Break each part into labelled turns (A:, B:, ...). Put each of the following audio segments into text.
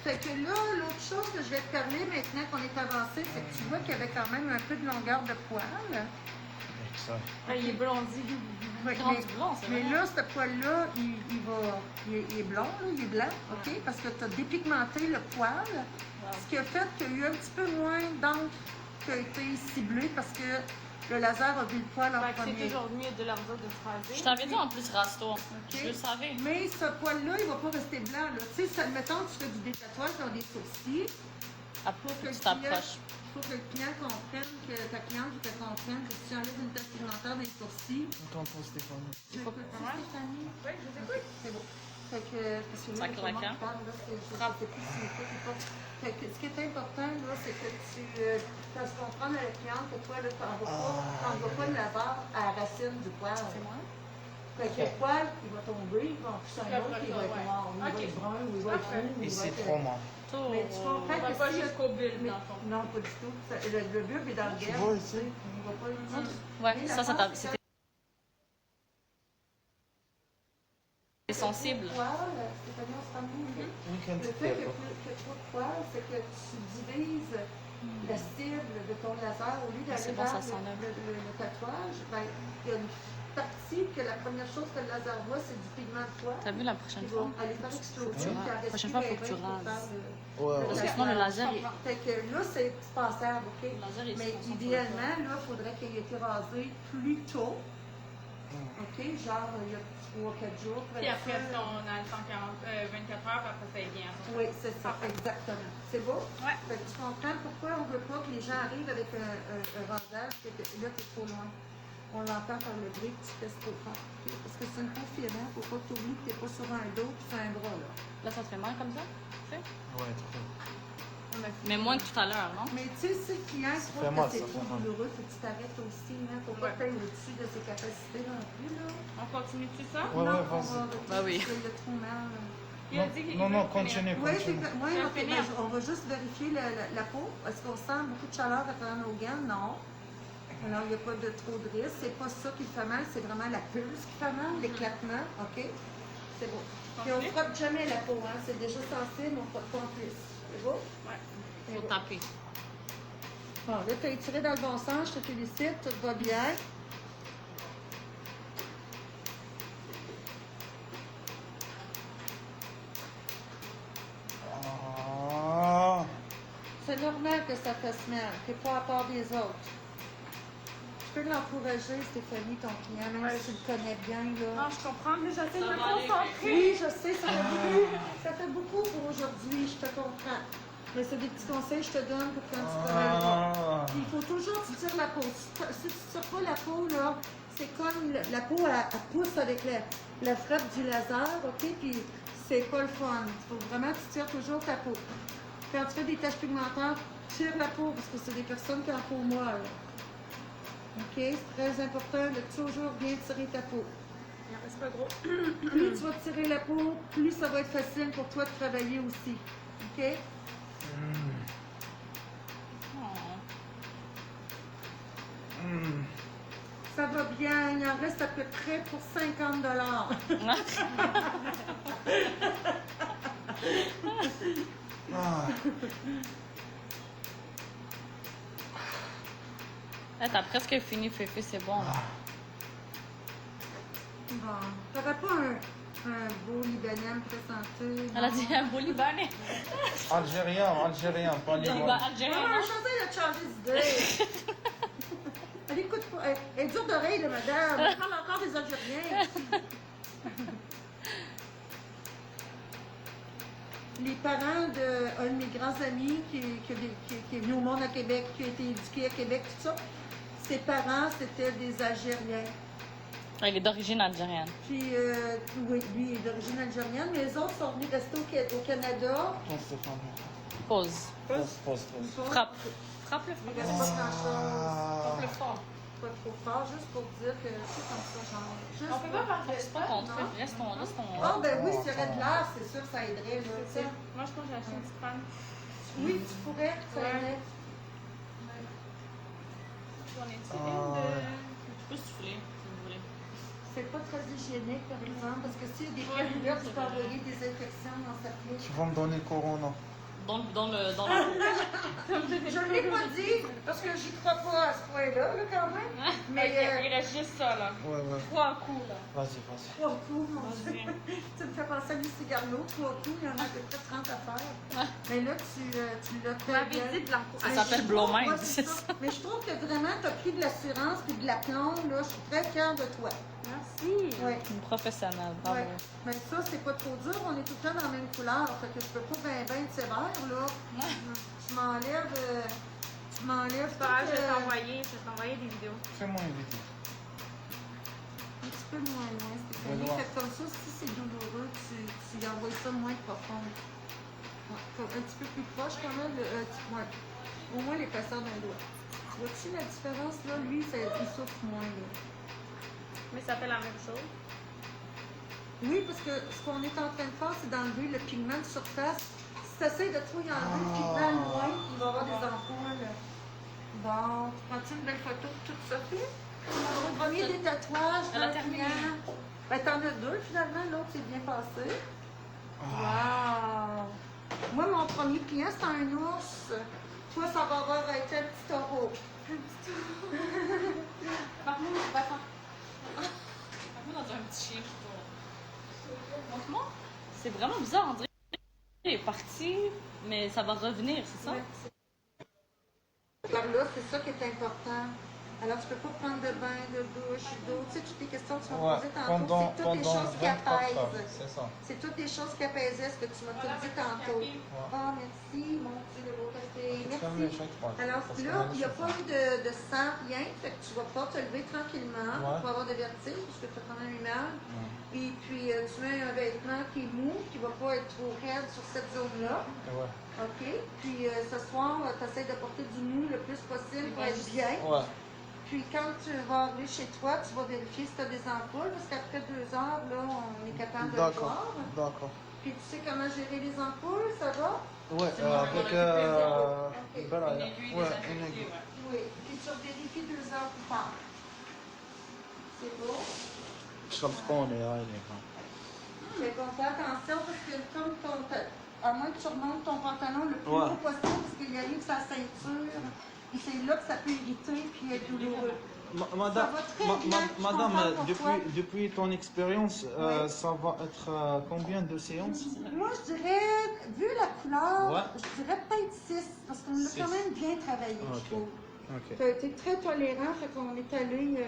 A: Fait que là, l'autre chose que je vais te parler maintenant qu'on est avancé, c'est que tu vois qu'il y avait quand même un peu de longueur de poil.
B: Ça.
C: Ah, il est blondi.
A: Ouais, mais là, ce poil-là, il est blond, là, il est blanc, OK? Parce que tu as dépigmenté le poil, ce qui a fait qu'il y a eu un petit peu moins d'encre qui a été ciblée parce que le laser a vu le poil en premier.
C: C'est toujours mieux de leur dire de se raser.
D: Je t'avais dit en plus, rase-toi.
A: Okay.
D: Je le savais.
A: Mais ce poil-là, il va pas rester blanc. Tu sais, admettons que tu fais du détatouage dans des sourcils.
D: Après, faut que tu t'approches.
A: Il faut que le client comprenne, que ta cliente ou qu'elle comprenne que si tu enlèves une tache pigmentaire dans les sourcils.
B: Autant pour Stéphanie.
A: Tu veux Stéphanie?
C: Oui, je vous écoute.
A: C'est bon. Fait que, parce que là,
D: Ça claque, hein?
A: je sais plus si c'est ou pas. Fait que ce qui est important, là, c'est que tu fasses comprendre à la cliente que toi, là, tu n'envoies pas le laser à la racine du poil. C'est moi? Fait que le poil, il va tomber, il va en pousser un autre, il va être noir, ou il va être brun, ou il va être rouge.
B: Et c'est trop mort.
A: Mais tu comprends que
C: pas
A: si
C: jusqu'au bulbe, dans le fond.
A: non, pas du tout. Le bulbe est dans le
B: Tu
A: gaine.
B: vois ici?
A: On va pas le dire.
D: Ouais, ça c'était sensible.
A: Le fait qu'il y a trop de poils, c'est que tu divises la cible de ton laser. Au lieu d'aller
D: bon, ça
A: vers
D: s'enlève.
A: le tatouage, ben, il y a une partie que la première chose que le laser voit, c'est du pigment de poil.
D: T'as vu la prochaine
A: Qui
D: fois?
A: va aller faire exploser.
D: La prochaine fois, il faut que tu rases.
B: Ouais,
D: Parce que
B: ouais.
D: sinon, le laser est...
A: Fait que là, c'est passable, OK?
D: Le laser est
A: Mais
D: sur son
A: idéalement, là, il faudrait qu'il ait été rasé plus tôt. OK? Genre, il y a 3-4 jours.
C: Puis après, on a le temps 24 heures, après ça est bien.
A: Oui, c'est ça, exactement. C'est beau?
C: Ouais.
A: Fait que tu comprends pourquoi on ne veut pas que les gens arrivent avec un rasage, que là, tu es trop loin. On l'entend par le bruit que tu fais trop fort. Okay? Parce que c'est un confirmant, il ne faut pas que tu oublies que tu n'es pas sur un dos puis sur un bras, là.
D: Là, ça te fait mal comme ça? Tu sais?
B: Ouais, trop.
D: Mais moins que tout à l'heure, non?
A: Mais tu sais, si le client trouve
B: mal,
A: que c'est
B: ça
A: trop
B: fait mal.
A: douloureux, faut que tu t'arrêtes aussi. Il ne faut pas que tu ailles au-dessus de ses capacités non plus, là.
C: On continue-tu ça?
B: Ouais,
A: non,
B: ouais, vas-y.
D: Bah oui.
A: Il y a trop mal.
C: Il a dit qu'il
B: Non,
C: veut
B: non,
C: finir.
B: continue,
A: Oui,
B: continue.
A: on va juste vérifier la peau. Est-ce qu'on sent beaucoup de chaleur à travers nos gaines? Non. Alors, il n'y a pas de trop de risque. C'est pas ça qui fait mal, c'est vraiment la pulse qui fait mal, l'éclatement. OK? C'est beau. Puis on ne frotte jamais la peau, hein? C'est déjà sensible, on ne frotte pas en plus. C'est beau?
C: Ouais.
D: Faut taper.
A: Bon, là, tu as étiré dans le bon sens, je te félicite, tout va bien.
B: Ah.
A: C'est normal que ça fasse mal, t'es pas à part des autres. Tu peux l'encourager, Stéphanie, ton client, même si tu le connais bien, là.
C: Non, je comprends, mais j'essaie de
D: Ça
C: me
D: va aller.
C: concentrer.
A: Oui, je sais, ça fait beaucoup pour aujourd'hui, je te comprends. Mais c'est des petits conseils que je te donne pour quand tu travailles. Puis il faut toujours que tu tires la peau. Si tu ne tires pas la peau, là, c'est comme la peau, elle pousse avec la frappe du laser, OK? Puis c'est pas le fun. Il faut vraiment que tu tires toujours ta peau. Quand tu fais des taches pigmentaires, tire la peau parce que c'est des personnes qui ont la peau molle. OK? C'est très important de toujours bien tirer ta peau.
C: Il en reste pas gros.
A: Plus tu vas tirer la peau, plus ça va être facile pour toi de travailler aussi. OK? Ça va bien, il en reste à peu près pour 50 $.
B: Ah.
D: Là, t'as presque fini, Féfé, c'est bon. Là.
A: Bon, t'aurais pas un beau Libanais à me présenter?
D: Elle a dit un beau Libanais.
B: Algérien, pas libanais.
A: Non,
D: Algérien.
A: la chanteuse, elle a changé d'idée. Elle écoute pas. Elle est dure d'oreille, là, madame. Elle parle encore des Algériens. Les parents d'un de mes grands amis qui est venu au monde à Québec, qui a été éduqué à Québec, tout ça, ses parents, c'était des Algériens.
D: Il est d'origine algérienne.
A: Puis, oui, lui est d'origine algérienne, mais les autres sont venus rester au Canada.
B: Attends, Stéphane.
D: Pause.
B: Pause.
D: Frappe. Frappe le
A: Il
D: fort.
A: reste pas grand-chose.
D: Frappe le fort.
A: Pas trop fort, juste pour dire que c'est comme ça, genre. Juste
C: On peut pas
A: pour-
C: parler
D: C'est pas ton
A: Non.
D: truc. Reste ton.
A: Ah, ben oui, s'il y aurait de l'air, c'est sûr, ça aiderait, là.
C: C'est ça. Moi, je pense que j'ai acheté une petite panne.
A: Oui, tu pourrais, ça
C: Ouais.
A: aiderait.
C: On est une de...
D: Tu peux souffler, si vous voulez.
A: C'est pas très hygiénique, par exemple, parce que s'il y a des plaies ouvertes, tu peux envoyer des infections dans sa peau.
B: Tu vas me donner Corona.
D: dans la peau.
A: Je ne l'ai pas dit parce que j'y crois pas à ce point-là, là, quand même. Mais
C: Il reste juste ça, là.
B: Ouais, ouais.
C: 3 coups, là.
B: Vas-y, vas-y.
A: 3 coups, mon Dieu.
D: Vas-y.
A: Tu me fais penser à des cigarillos, 3 coups, il y en a à peu près 30 à faire. Mais là, tu l'as
C: Vous
A: très
C: m'avez
A: bien.
C: dit Blanco.
D: Ça
A: Mais
D: s'appelle
A: je
D: Blow
A: trouve-
D: Mind,
A: ouais, c'est
D: c'est
A: ça. Mais je trouve que vraiment, tu as pris de l'assurance et de l'aplomb. Là, je suis très fière de toi.
C: Merci.
A: Ouais.
D: Une professionnelle, bravo.
A: Ouais. Mais ça, c'est pas trop dur. On est tout le temps dans la même couleur. Fait que je peux pas bien être sévère, là. Tu m'enlèves... tu m'enlèves
C: C'est pas grave,
A: tout,
C: je vais t'envoyer des vidéos.
B: Fais-moi une vidéo.
A: un petit peu moins loin, Stéphanie.
B: Benoît.
A: Fait que comme ça, si c'est douloureux, tu envoies ça moins profond. Ouais, un petit peu plus proche quand même. Ouais. Au moins l'épaisseur d'un doigt. Vois-tu la différence, là? Lui, il souffre moins, là.
C: Mais ça fait la même chose.
A: Oui, parce que ce qu'on est en train de faire, c'est d'enlever le pigment de surface. Si tu essaies de trop y enlever le pigment loin, il va y avoir des ampoules. Bon, tu prends-tu une belle photo de tout ça fait? Au premier des tatouages,
D: Elle a
A: d'un
D: terminé.
A: client. Ben, t'en as 2 finalement, l'autre s'est bien passé. Wow! Moi, mon premier client, c'était un ours. Toi, ça va avoir été un petit taureau.
D: Parle-moi, parle-moi dans un petit chien plutôt. Montre-moi. C'est vraiment bizarre, on dirait qu'il est parti, mais ça va revenir, c'est ça?
A: Ouais, par là, c'est ça qui est important. Alors, tu peux pas prendre de bain, de douche, d'eau. Tu sais, toutes les questions que tu m'as
B: Ouais,
A: posées tantôt, c'est toutes des choses qui
B: 24 heures,
A: apaisent.
B: c'est ça.
A: C'est toutes des choses qui apaisaient ce que tu m'as tout dit tantôt. Ah, merci, mon Dieu, le beau café.
B: Ferme les
A: Merci.
B: chèques, ouais.
A: Alors
B: Parce
A: là,
B: qu'on a
A: il n'y a
B: les
A: pas
B: cheveux.
A: eu de sang, rien. Fait que tu vas pouvoir te lever tranquillement pour pas avoir de vertige, parce que tu as quand même eu mal.
B: Ouais.
A: Et puis, tu mets un vêtement qui est mou, qui ne va pas être trop raide sur cette zone-là.
B: Ouais.
A: OK? Puis, ce soir, tu essaies de porter du mou le plus possible pour être bien.
B: Ouais.
A: Puis quand tu vas arriver chez toi, tu vas vérifier si tu as des ampoules, parce qu'après 2 heures, là, on est capable de le voir.
B: D'accord.
A: Puis tu sais comment gérer les ampoules, ça va?
B: Ouais,
D: C'est moi,
B: avec
D: je m'en occupe
A: Ok.
B: Bella,
D: Une aiguille
B: ouais,
D: désinfectée,
B: une aiguille.
D: ouais.
A: Oui. Puis tu vérifies 2 heures plus tard. C'est beau?
B: تشربون يا عيني.
A: Mais bon, fais attention parce que comme à moins que tu remontes ton pantalon le plus
B: Ouais.
A: haut possible, parce qu'il arrive sa ceinture, et c'est là que ça peut irriter puis être douloureux.
B: Madame,
A: Ça va très bien, je suis
B: madame,
A: contente pour toi.
B: depuis ton expérience,
A: Ouais.
B: ça va être combien de séances?
A: Moi, je dirais, vu la couleur,
B: Ouais.
A: je dirais peut-être 6, parce qu'on l'a
B: 6.
A: quand même bien travaillé,
B: Ok.
A: je trouve.
B: Ok,
A: Tu as été très tolérant, fait qu'on est allé,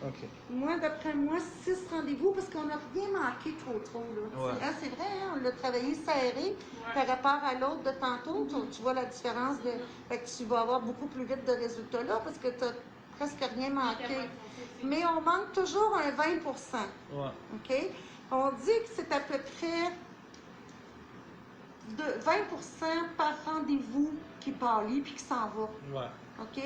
B: ok.
A: moi, d'après moi, 6 rendez-vous, parce qu'on n'a rien manqué trop, là.
B: Ouais.
A: C'est vrai, hein, on l'a travaillé serré par rapport à l'autre de tantôt. Tu vois la différence, fait que tu vas avoir beaucoup plus vite de résultats là, parce que tu n'as presque rien manqué. Mais on manque toujours un 20%.
B: Ouais.
A: OK? On dit que c'est à peu près de 20% par rendez-vous qui pâlit puis qui s'en va.
B: Ouais.
A: OK?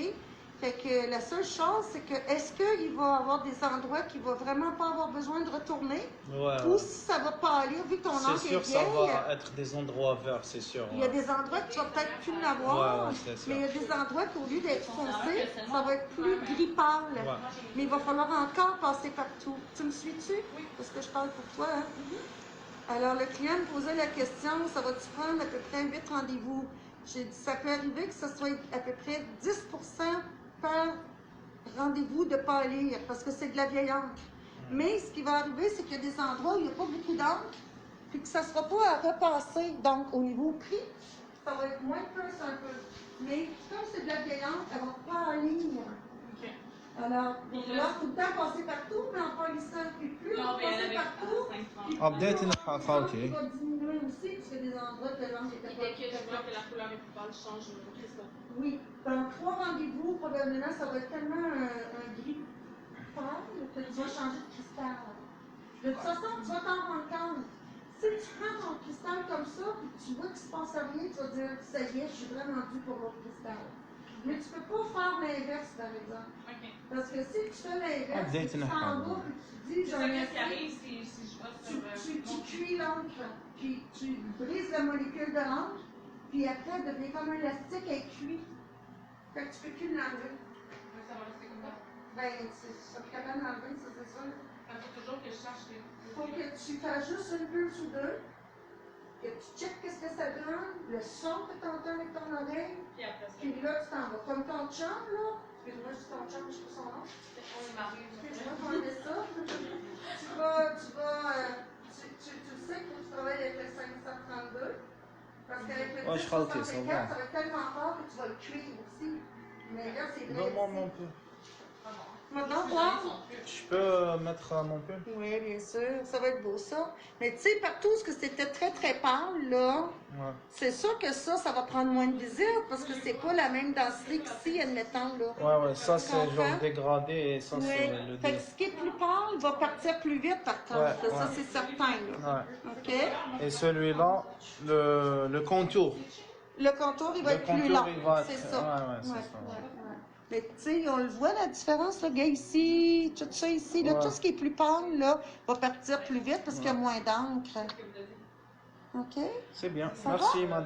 A: Fait que la seule chose, c'est que est-ce qu'il va y avoir des endroits qui ne vont vraiment pas avoir besoin de retourner?
B: Ouais.
A: Ou si ça va pâlir, vu que ton
B: C'est
A: encre
B: sûr,
A: est
B: ça
A: vieille,
B: va être des endroits verts, c'est sûr.
A: il y a des endroits que tu vas peut-être plus l'avoir,
B: Ouais, c'est ça.
A: mais il y a des endroits qu'au lieu d'être foncé, ça va être plus gris pâle.
B: Ouais.
A: Mais il va falloir encore passer partout. Tu me suis-tu? Oui. Parce que je parle pour toi, hein? Alors, le client me posait la question, ça va-tu prendre à peu près 8 rendez-vous? J'ai dit, ça peut arriver que ce soit à peu près 10% par rendez-vous de pâlir, parce que c'est de la vieille encre. Mais ce qui va arriver, c'est qu'il y a des endroits où il n'y a pas beaucoup d'encre, puis que ça ne sera pas à repasser. Donc, au niveau prix, ça va être moins plus un peu. Mais comme c'est de la vieille encre, elle va pâlir.
D: Ok.
A: Alors, il va falloir tout le temps passer partout, mais en pâlissant. Puis plus on
D: Non,
A: va
D: mais elle
A: passer
D: avait
A: partout,
D: 5
A: puis
B: Update
A: plus on
B: نحها
A: va
B: خاوتي.
A: il va diminuer aussi, parce qu'il y a des endroits de l'encre qui était
D: Dès que je vois
A: pas.
D: que la couleur est plus pâle, je change le cristal.
A: Oui, dans 3 rendez-vous, probablement, ça va être tellement un gris pâle que tu vas changer de cristal. De toute façon, tu vas t'en rendre compte. Si tu prends ton cristal comme ça, puis tu vois qu'il ne se passe rien, tu vas dire, ça y est, je suis vraiment due pour l'autre cristal. Mais tu ne peux pas faire l'inverse, par exemple.
D: Ok.
A: Parce que si tu fais l'inverse,
B: Update
A: tu t'en vas, puis tu dis,
D: C'est
A: j'en
D: ça,
A: ai
D: qu'est-ce qui
A: assez.
D: arrive si je vais
A: Tu
D: sur.
A: cuis l'encre, puis tu brises la molécule de l'encre, puis après, elle devient comme un élastique, elle est cuite. Fait que tu peux plus l'enlever.
D: Ça va rester comme ça.
A: Ben, ça peut capable d'enlever, ça c'est ça.
D: Il faut toujours que je cherche.
A: Faut que tu fasses juste une pulse ou deux, que tu checkes qu'est-ce que ça donne, le son que tu entends avec ton oreille,
C: Puis après ça,
A: puis là, tu t'en vas. Comme ton chum, là. Excuse-moi, je dis ton chum, je sais pas son nom.
C: on est mariés.
A: Excuse-moi, comment on dit ça? Tu sais que tu travailles avec le 532. Parce qu'avec le
B: Ouais, je crois que
A: 1064,
B: ça va.
A: ça va être tellement fort que tu vas le cuire aussi. Mais là, c'est vrai.
B: Donne-moi mon pull.
A: Maintenant, voir.
B: Je peux mettre mon pull?
A: Oui, bien sûr. Ça va être beau, ça. Mais tu sais, partout où c'était très, très pâle, là,
B: Ouais.
A: c'est sûr que ça va prendre moins de visible parce que c'est pas la même densité qu'ici, admettons, là.
B: Ouais, ça c'est
A: comprends?
B: genre dégradé et ça c'est le
A: Oui. Fait que ce qui est plus pâle va partir plus vite, par contre.
B: Ouais,
A: Ça,
B: ouais.
A: c'est certain, là.
B: Ouais.
A: OK?
B: Et celui-là, le contour.
A: Le contour, il va
B: Le
A: être plus
B: contour,
A: long.
B: il va être-
A: C'est ça.
B: ouais, c'est ça, ouais.
A: Mais tu sais, on le voit la différence, le gars ici, tout ça ici, là,
B: Ouais.
A: tout ce qui est plus pâle, là, va partir plus vite parce qu'il y a moins d'encre. OK?
B: C'est bien.
A: Ça
B: Merci,
A: va?
B: madame.